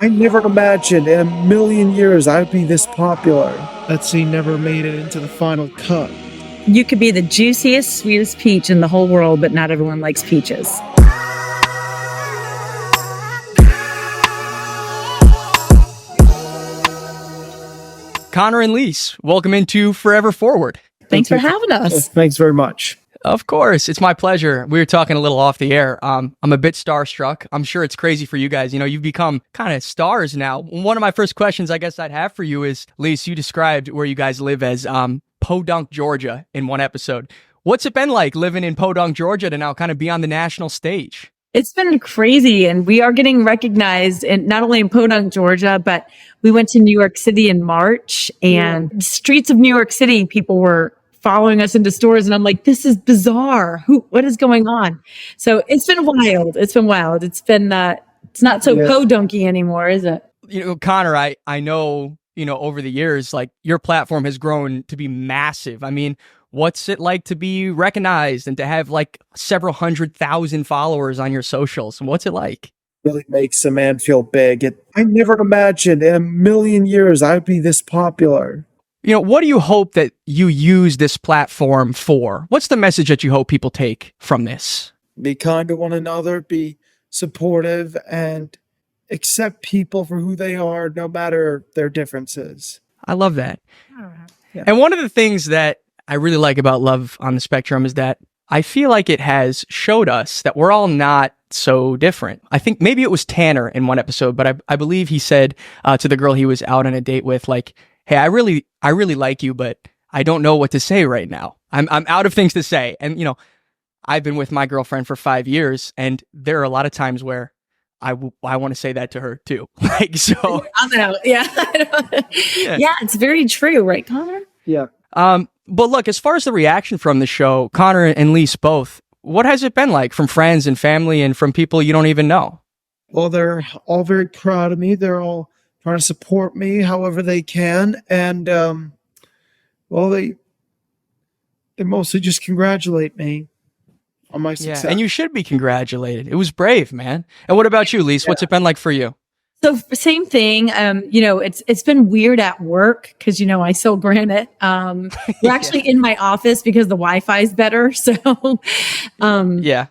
I never imagined in a million years I'd be this popular. That scene never made it into the final cut. You could be the juiciest, sweetest peach in the whole world, but not everyone likes peaches. Connor and Lise, welcome into Forever Forward. Thanks for having us. Thanks very much. Of course, it's my pleasure. We were talking a little off the air. I'm a bit starstruck. I'm sure it's crazy for you guys. You know, you've become kind of stars now. One of my first questions I guess I'd have for you is, Lise, you described where you guys live as Podunk, Georgia in one episode. What's it been like living in Podunk, Georgia to now kind of be on the national stage? It's been crazy, and we are getting recognized not only in Podunk, Georgia, but we went to New York City in March, and the streets of New York City, people were following us into stores, and I'm like, this is bizarre. What is going on? So it's been wild. It's been, it's not so podunky anymore, is it? You know, Connor, I know, you know, over the years, like your platform has grown to be massive. I mean, what's it like to be recognized and to have like several 100,000 followers on your socials? What's it like? Really makes a man feel big. I never imagined in a million years I'd be this popular. You know, what do you hope that you use this platform for? What's the message that you hope people take from this? Be kind to one another, be supportive, and accept people for who they are, no matter their differences. I love that. Yeah. And one of the things that I really like about Love on the Spectrum is that I feel like it has showed us that we're all not so different. I think maybe it was Tanner in one episode, but I believe he said to the girl he was out on a date with, like, hey, I really like you, but I don't know what to say right now. I'm out of things to say. And, you know, I've been with my girlfriend for 5 years, and there are a lot of times where I want to say that to her too. Like, so. I'm out. Yeah. Yeah, it's very true. Right, Connor? Yeah. But look, as far as the reaction from the show, Connor and Lise both, what has it been like from friends and family and from people you don't even know? Well, they're all very proud of me. They're all trying to support me however they can. And, well, they mostly just congratulate me on my success. Yeah, and you should be congratulated. It was brave, man. And what about you, Lise? What's it been like for you? So same thing. You know, it's been weird at work because, you know, I sell granite. We're actually in my office because the Wi-Fi is better. So, yeah.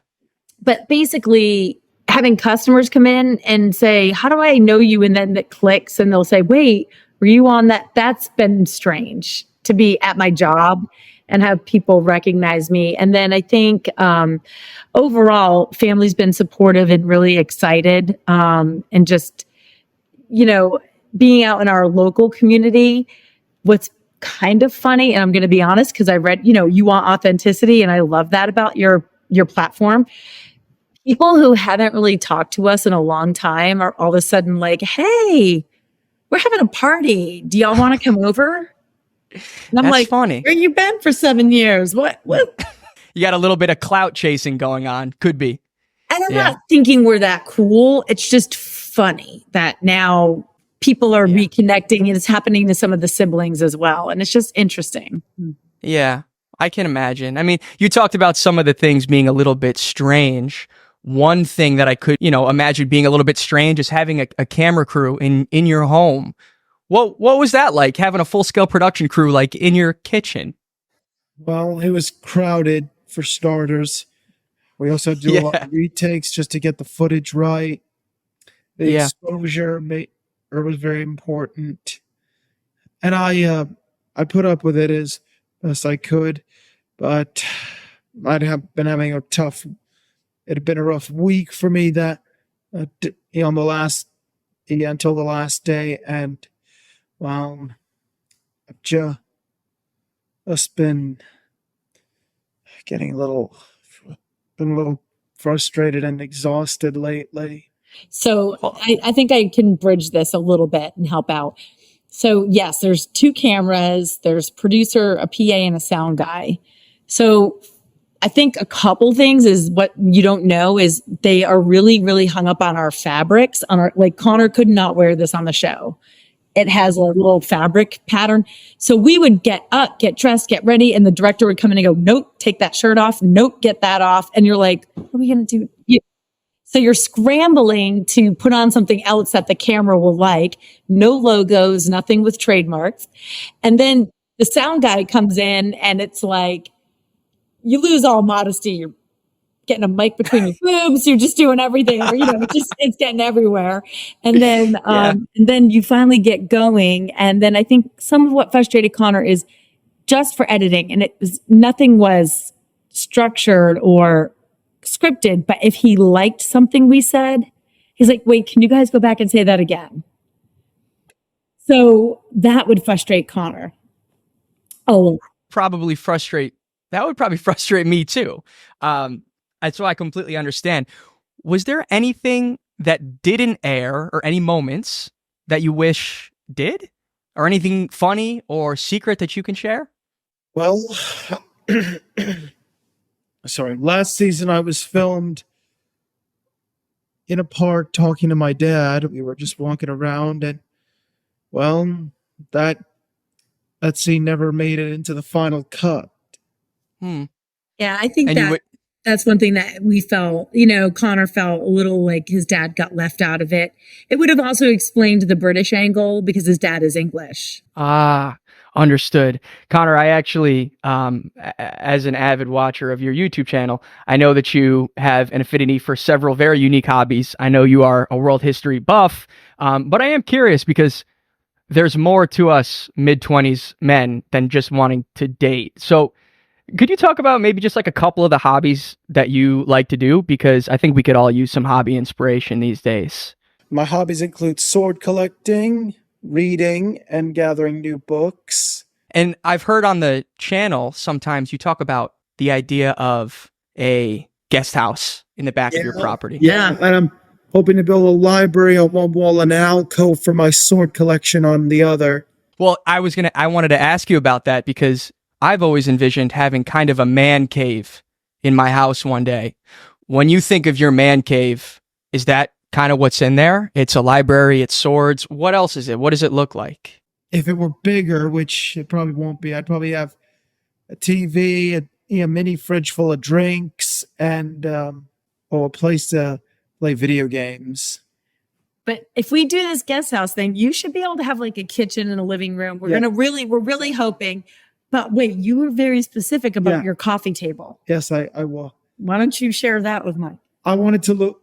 But basically having customers come in and say, how do I know you? And then it clicks and they'll say, wait, were you on that? That's been strange to be at my job and have people recognize me. And then I think overall, family's been supportive and really excited, and just, you know, being out in our local community. What's kind of funny, and I'm going to be honest, because I read, you know, you want authenticity, and I love that about your platform. People who haven't really talked to us in a long time are all of a sudden like, hey, we're having a party. Do y'all want to come over? And I'm That's like, funny. where you been for 7 years? What? You got a little bit of clout chasing going on. Could be. And I'm not thinking we're that cool. It's just funny that now people are reconnecting, and it's happening to some of the siblings as well. And it's just interesting. Yeah, I can imagine. I mean, you talked about some of the things being a little bit strange. One thing that I could, you know, imagine being a little bit strange is having a camera crew in your home. What was that like, having a full-scale production crew like in your kitchen? Well, it was crowded for starters. We also had to do a lot of retakes just to get the footage right. The exposure was very important. And I put up with it as best I could, but I'd have been having it had been a rough week for me that, until the last day. And, well, I've just been getting a little frustrated and exhausted lately. So I think I can bridge this a little bit and help out. So yes, there's 2 cameras, there's producer, a PA, and a sound guy. So I think a couple things is what you don't know is they are really, really hung up on our fabrics, like Connor could not wear this on the show. It has a little fabric pattern. So we would get up, get dressed, get ready, and the director would come in and go, nope, take that shirt off. Nope, get that off. And you're like, what are we going to do? So you're scrambling to put on something else that the camera will like, no logos, nothing with trademarks. And then the sound guy comes in and it's like, you lose all modesty. You're getting a mic between your boobs. You're just doing everything, or, it's getting everywhere. And then, and then you finally get going. And then I think some of what frustrated Connor is just for editing, and nothing was structured or scripted, but if he liked something we said, he's like, wait, can you guys go back and say that again? So that would frustrate Connor. Oh, That would probably frustrate me too. So I completely understand. Was there anything that didn't air, or any moments that you wish did, or anything funny or secret that you can share? Well, sorry, last season I was filmed in a park talking to my dad. We were just walking around, and well, that scene never made it into the final cut. Yeah, I think And that's one thing that we felt, Connor felt a little like his dad got left out of it. It would have also explained the British angle because his dad is English. Understood. Connor, I actually, as an avid watcher of your YouTube channel, I know that you have an affinity for several very unique hobbies. I know you are a world history buff, but I am curious because there's more to us mid-20s men than just wanting to date. So could you talk about maybe just like a couple of the hobbies that you like to do? Because I think we could all use some hobby inspiration these days. My hobbies include sword collecting, reading, and gathering new books. And I've heard on the channel sometimes you talk about the idea of a guest house in the back of your property. Yeah, and I'm hoping to build a library on one wall and an alcove for my sword collection on the other. Well, I wanted to ask you about that because I've always envisioned having kind of a man cave in my house one day. When you think of your man cave, is that kind of what's in there? It's a library, it's swords. What else is it? What does it look like? If it were bigger, which it probably won't be, I'd probably have a TV, a mini fridge full of drinks, and a place to play video games. But if we do this guest house thing, you should be able to have like a kitchen and a living room. We're really hoping. But wait, you were very specific about your coffee table. Yes, I will. Why don't you share that with Mike? I want it to look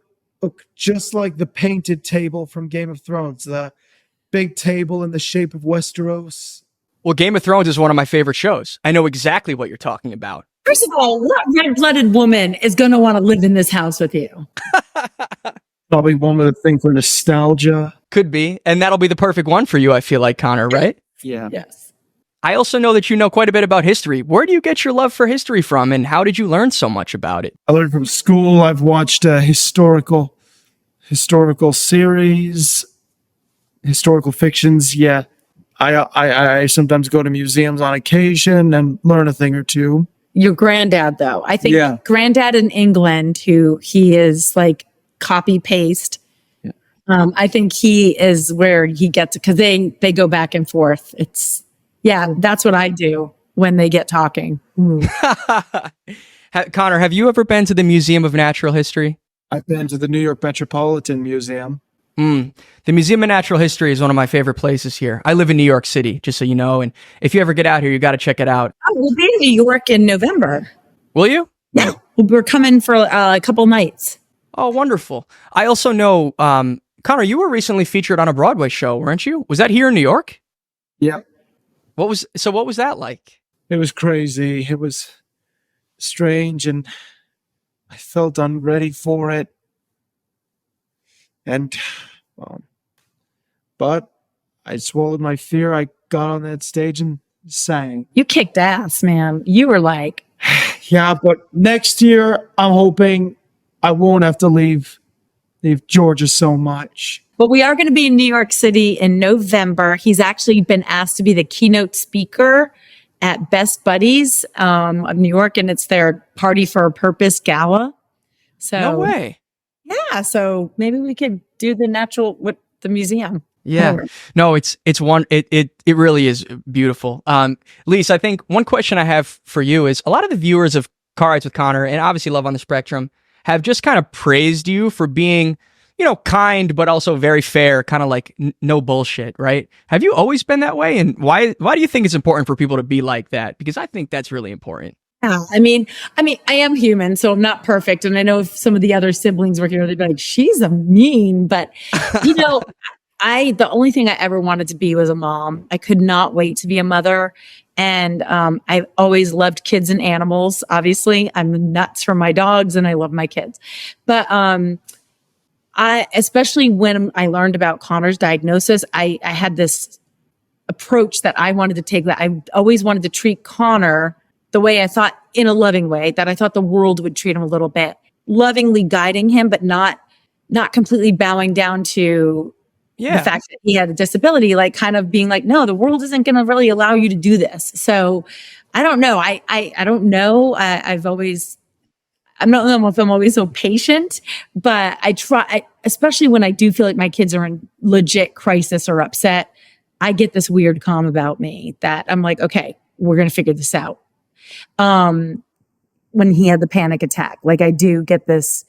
just like the painted table from Game of Thrones, the big table in the shape of Westeros. Well, Game of Thrones is one of my favorite shows. I know exactly what you're talking about. First of all, what red-blooded woman is going to want to live in this house with you? Probably one of the things for nostalgia. Could be. And that'll be the perfect one for you, I feel like, Connor, right? Yeah. Yes. I also know that you know quite a bit about history. Where do you get your love for history from, and how did you learn so much about it? I learned from school. I've watched historical series, historical fictions. Yeah. I sometimes go to museums on occasion and learn a thing or two. Your granddad, though. I think granddad in England, who he is like copy paste. Yeah. I think he is where he gets it because they go back and forth. That's what I do when they get talking. Connor, have you ever been to the Museum of Natural History? I've been to the New York Metropolitan Museum. The Museum of Natural History is one of my favorite places here. I live in New York City, just so you know. And if you ever get out here, you got to check it out. Oh, we'll be in New York in November. Will you? Yeah. We're coming for a couple nights. Oh, wonderful. I also know, Connor, you were recently featured on a Broadway show, weren't you? Was that here in New York? Yeah. What was that like? It was crazy. It was strange, and I felt unready for it. And, but I swallowed my fear. I got on that stage and sang. You kicked ass, man. You were like, yeah, but next year I'm hoping I won't have to leave Georgia so much. But we are going to be in New York City in November. He's actually been asked to be the keynote speaker at Best Buddies of New York, and it's their Party for a Purpose gala. So no way. Yeah, so maybe we could do the museum. Yeah. No, it really is beautiful. Lise, I think one question I have for you is a lot of the viewers of Car Rides with Connor and obviously Love on the Spectrum have just kind of praised you for being, kind, but also very fair, kind of like no bullshit, right? Have you always been that way? And why do you think it's important for people to be like that? Because I think that's really important. Yeah, I mean, I am human, so I'm not perfect. And I know if some of the other siblings were here, they'd be like, she's a mean, but the only thing I ever wanted to be was a mom. I could not wait to be a mother. And I've always loved kids and animals. Obviously, I'm nuts for my dogs and I love my kids. But especially when I learned about Connor's diagnosis, I had this approach that I wanted to take, that I always wanted to treat Connor the way I thought, in a loving way, that I thought the world would treat him a little bit, lovingly guiding him, but not completely bowing down to the fact that he had a disability, like kind of being like, no, the world isn't going to really allow you to do this. So I don't know. I don't know. I don't know if I'm always so patient, but I try, especially when I do feel like my kids are in legit crisis or upset, I get this weird calm about me that I'm like, okay, we're going to figure this out. When he had the panic attack, like I do get this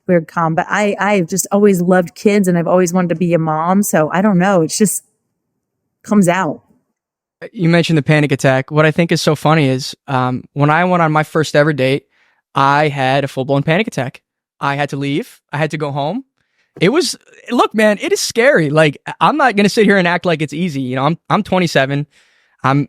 weird calm, but I've just always loved kids and I've always wanted to be a mom. So I don't know. It's just comes out. You mentioned the panic attack. What I think is so funny is, when I went on my first ever date, I had a full-blown panic attack. I had to leave. I had to go home. Look, man, it is scary. Like, I'm not going to sit here and act like it's easy. I'm 27. I'm,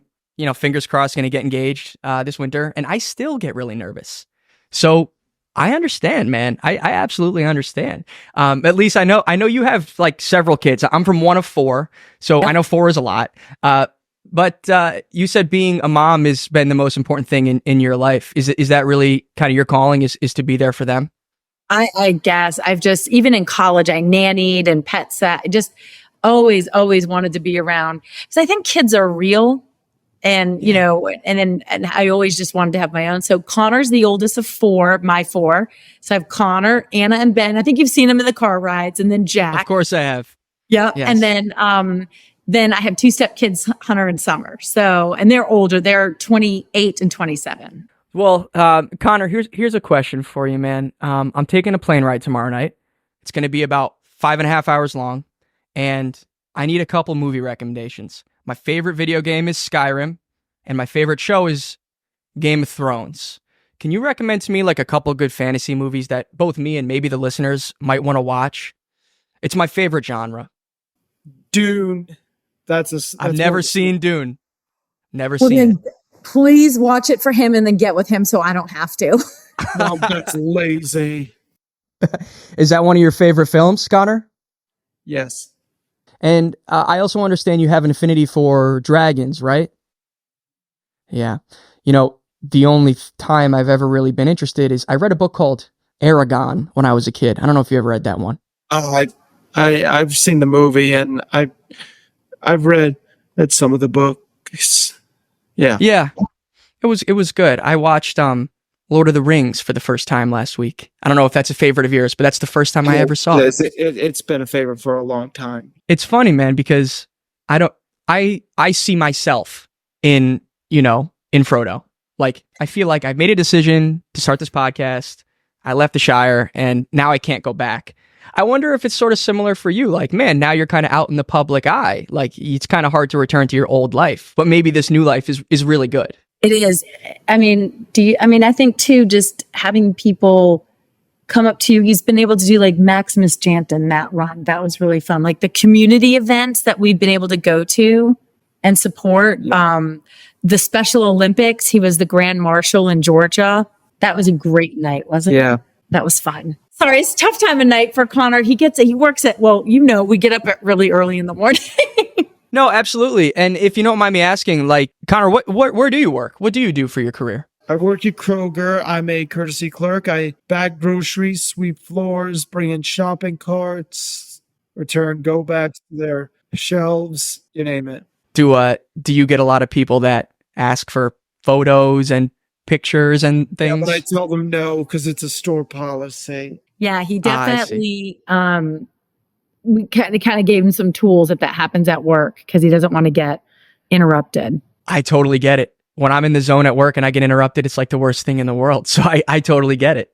fingers crossed, going to get engaged this winter, and I still get really nervous. So I understand, man. I absolutely understand. At least I know you have like several kids. I'm from one of four, so I know four is a lot. But you said being a mom has been the most important thing in your life. Is that really kind of your calling, is to be there for them? I guess I've just, even in college, I nannied and pet sat. I just always wanted to be around, because I think kids are real. And, and I always just wanted to have my own. So Connor's the oldest of four, my four. So I have Connor, Anna, and Ben. I think you've seen them in the car rides, and then Jack. Of course I have. Yeah. Yes. And then I have two stepkids, Hunter and Summer. So, and they're older. They're 28 and 27. Well, Connor, here's a question for you, man. I'm taking a plane ride tomorrow night. It's going to be about 5.5 hours long, and I need a couple movie recommendations. My favorite video game is Skyrim, and my favorite show is Game of Thrones. Can you recommend to me like a couple good fantasy movies that both me and maybe the listeners might want to watch? It's my favorite genre. Dune. I've never seen Dune. Never Well, seen it. Please watch it for him and then get with him so I don't have to. No, that's lazy. Is that one of your favorite films, Connor? Yes. And I also understand you have an affinity for dragons, right? Yeah. The only time I've ever really been interested is I read a book called Aragon when I was a kid. I don't know if you ever read that one. Oh, I've seen the movie, and I've read some of the books. Yeah. Yeah. It was good. I watched Lord of the Rings for the first time last week. I don't know if that's a favorite of yours, but that's the first time I ever saw it. It's been a favorite for a long time. It's funny, man, because I see myself in Frodo. Like, I feel like I've made a decision to start this podcast. I left the Shire, and now I can't go back. I wonder if it's sort of similar for you. Like, man, now you're kind of out in the public eye. Like, it's kind of hard to return to your old life, but maybe this new life is really good. It is. I mean, I think too, just having people come up to you. He's been able to do like Maximus Janton, that run. That was really fun. Like the community events that we've been able to go to and support. The Special Olympics, he was the Grand Marshal in Georgia. That was a great night, wasn't it? Yeah. That was fun. Sorry, it's a tough time of night for Connor. He works at, we get up at really early in the morning. No, absolutely. And if you don't mind me asking, like, Connor, where do you work? What do you do for your career? I work at Kroger. I'm a courtesy clerk. I bag groceries, sweep floors, bring in shopping carts, return go backs to their shelves, you name it. Do you get a lot of people that ask for photos and pictures and things? Yeah, but I tell them no, because it's a store policy. Yeah, he definitely, we kind of gave him some tools if that happens at work, because he doesn't want to get interrupted. I totally get it. When I'm in the zone at work and I get interrupted, it's like the worst thing in the world. So I totally get it.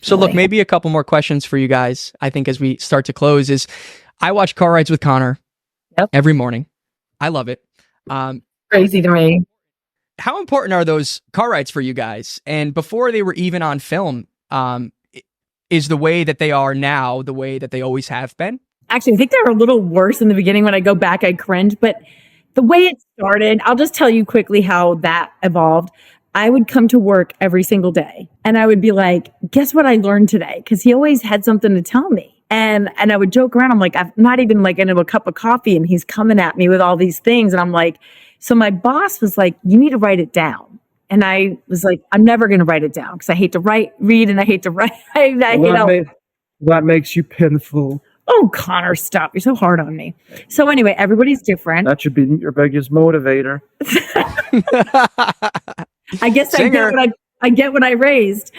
So look, maybe a couple more questions for you guys. I think as we start to close is, I watch Car Rides with Connor every morning. I love it. Crazy to me. How important are those car rides for you guys? And before they were even on film, is the way that they are now the way that they always have been? Actually, I think they were a little worse in the beginning. When I go back, I cringe. But the way it started, I'll just tell you quickly how that evolved. I would come to work every single day and I would be like, guess what I learned today? Because he always had something to tell me. And I would joke around. I'm like, I'm not even like into a cup of coffee and he's coming at me with all these things. And I'm like, so my boss was like, you need to write it down. And I was like, I'm never going to write it down because I hate to read and I hate to write. That makes you pitiful. Oh, Connor, stop. You're so hard on me. So anyway, everybody's different. That should be your biggest motivator. I guess Singer. I get what I raised.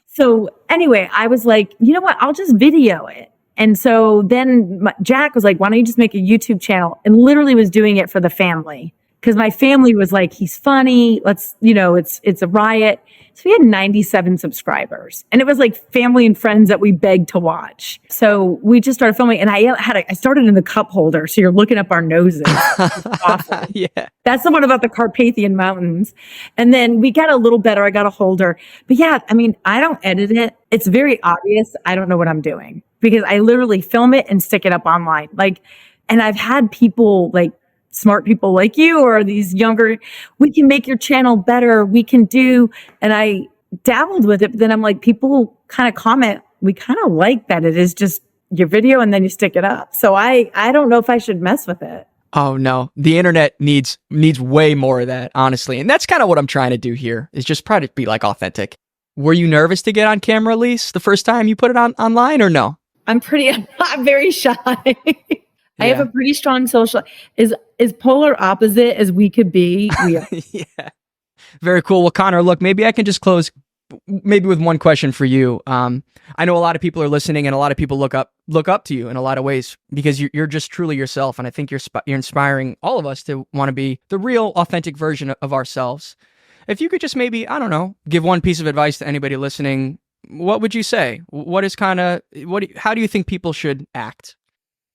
So anyway, I was like, you know what? I'll just video it. And so then Jack was like, why don't you just make a YouTube channel? And literally was doing it for the family. Because my family was like, he's funny. Let's, it's a riot. So we had 97 subscribers. And it was like family and friends that we begged to watch. So we just started filming. And I started in the cup holder. So you're looking up our noses. It's awful. Yeah. That's the one about the Carpathian Mountains. And then we got a little better. I got a holder. But yeah, I mean, I don't edit it. It's very obvious. I don't know what I'm doing because I literally film it and stick it up online. And I've had people smart people like you or these younger, we can make your channel better. We can do, and I dabbled with it, but then I'm like, people kind of comment, we kind of like that it is just your video and then you stick it up. So I don't know if I should mess with it. Oh no, the internet needs way more of that, honestly. And that's kind of what I'm trying to do here, is just try to be authentic. Were you nervous to get on camera, Lise, the first time you put it online or no? I'm very shy. I have a pretty strong social, is polar opposite as we could be. Yeah. Very cool. Well, Connor, look, maybe I can just close maybe with one question for you. I know a lot of people are listening and a lot of people look up to you in a lot of ways because you're just truly yourself. And I think you're inspiring all of us to want to be the real authentic version of ourselves. If you could just maybe, I don't know, give one piece of advice to anybody listening, what would you say? How do you think people should act?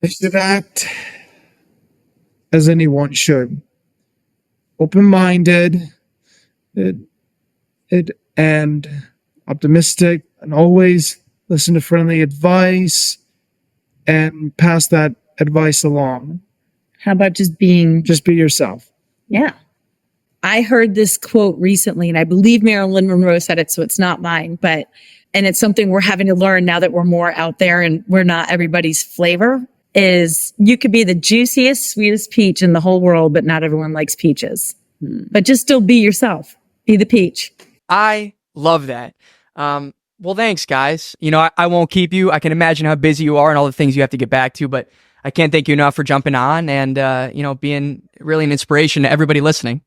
They should act as anyone should. Open-minded and optimistic, and always listen to friendly advice and pass that advice along. How about just be yourself? Yeah. I heard this quote recently, and I believe Marilyn Monroe said it, so it's not mine, and it's something we're having to learn now that we're more out there and we're not everybody's flavor, is you could be the juiciest, sweetest peach in the whole world, but not everyone likes peaches. But just still be yourself. Be the peach. I love that. Well, thanks, guys. I won't keep you. I can imagine how busy you are and all the things you have to get back to, but I can't thank you enough for jumping on and, being really an inspiration to everybody listening.